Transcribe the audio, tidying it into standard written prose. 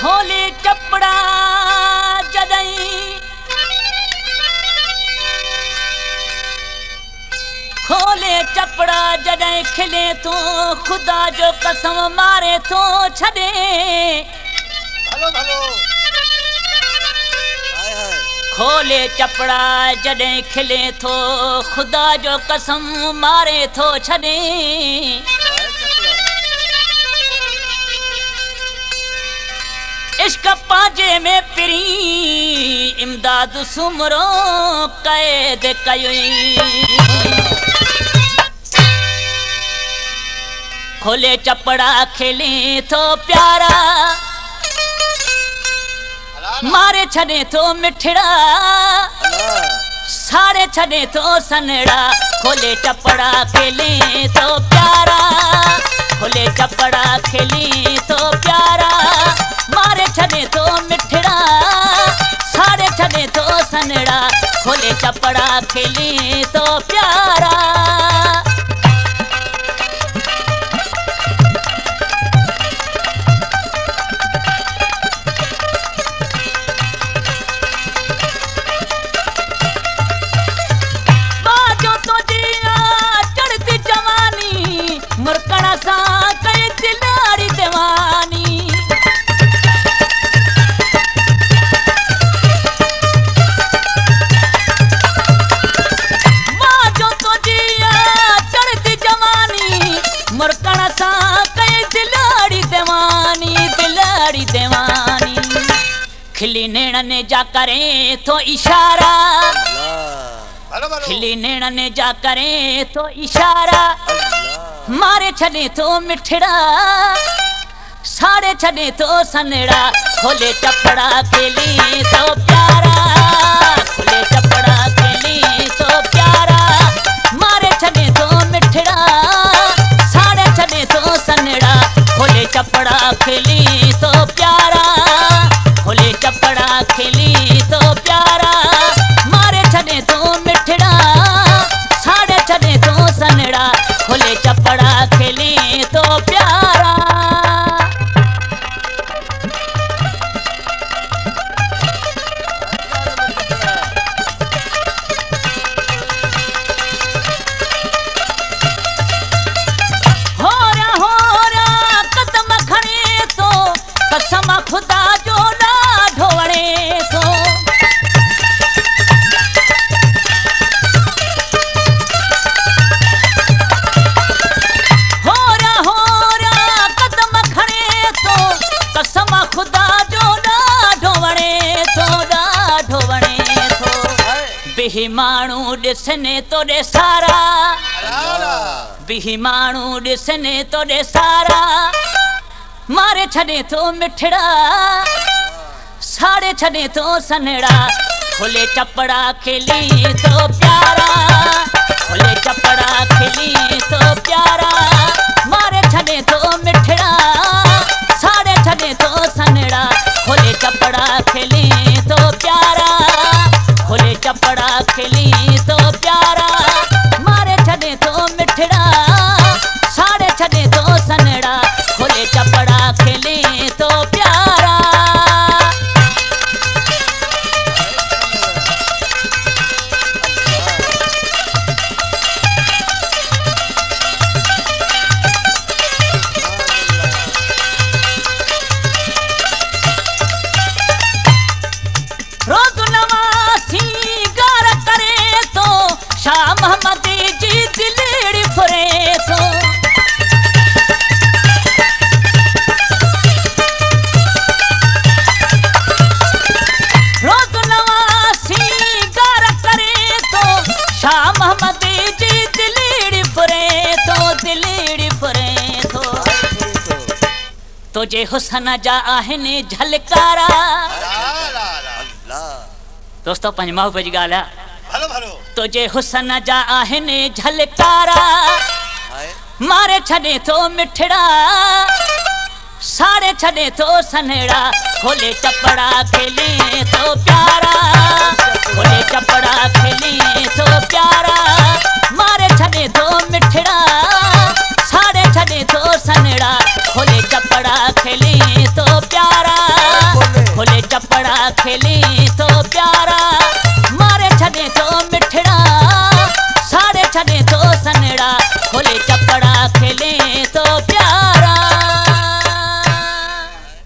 खोले चपड़ा जदई खोले चपड़ा जदई खिले तो खुदा जो कसम मारे तो छड़े भलो भलो खोले चपड़ा जदई खिले तो खुदा जो कसम मारे तो छड़े इश्क पाजे में पिरी इमदाद सुमरो कैद कयुई खोले चपड़ा खेले तो प्यारा मारे छने तो मिठड़ा सारे छने तो सनड़ा खोले चपड़ा खेले तो प्यारा खोले चपड़ा खेले तो प्यारा मारे छने तो मिठड़ा सारे छने तो सनड़ा खोले चपड़ा खेले तो प्यारा बाजो तो जिया चढ़ती जवानी मुरकड़ा सा कई दिलारी दीवानी मुरकड़ा सा कई दिलाड़ी दीवानी खिली नेण ने जा करे तो इशारा खिली नेण ने जा करे तो इशारा मारे छने तो मिठड़ा साड़े छने तो सनड़ा खोले चपड़ा खेली तो प्यारा खोले चपड़ा खेली तो प्यारा मारे छने तो मिठड़ा छने तो सनड़ा खोले चपड़ा खेली तो प्यारा खोले चपड़ा खेली तो प्यारा मारे छने तो मिठड़ा साड़े छने तो सनड़ा खोले चपड़ा खेली तो प्यारा खुदा जो ना ढोवणे तो हो रहा कदम खड़े तो कसम खुदा जो ना ढोवणे तो बिही माण्हू ॾिसने तो ॾे सारा बिही माण्हू ॾिसने तो ॾे सारा मारे छने तो मिठड़ा साड़े छने तो सनड़ा खोले चपड़ा खेली तो प्यारा खोले चपड़ा खेली तो प्यारा मारे छने तो मिठड़ा साड़े छने तो सनड़ा खोले चपड़ा खेली तो प्यारा खोले चपड़ा खेली तो प्यारा मारे छने तो मिठड़ा साड़े छने तो सनड़ा खोले चपड़ा खेले तो प्यारा रोज नवासी गार करे तो शाह मोहम्मद जी दिलेड़ी फुरे तो शाह मोहम्मद जी दिलेड़ी फुरे तो तुझे हुसन जा आहिनि झलकारा दोस्तों पंज महबूब जी गाल तुझे हुसन जा आहिनि झलकारा मारे छने तो मिठड़ा साड़े छने तो सनड़ा खोले चपड़ा खेले तो प्यारा खोले चपड़ा खेले तो प्यारा मारे छने तो मिठड़ा साड़े छने तो सनड़ा खोले चपड़ा खेले तो प्यारा खेले तो प्यारा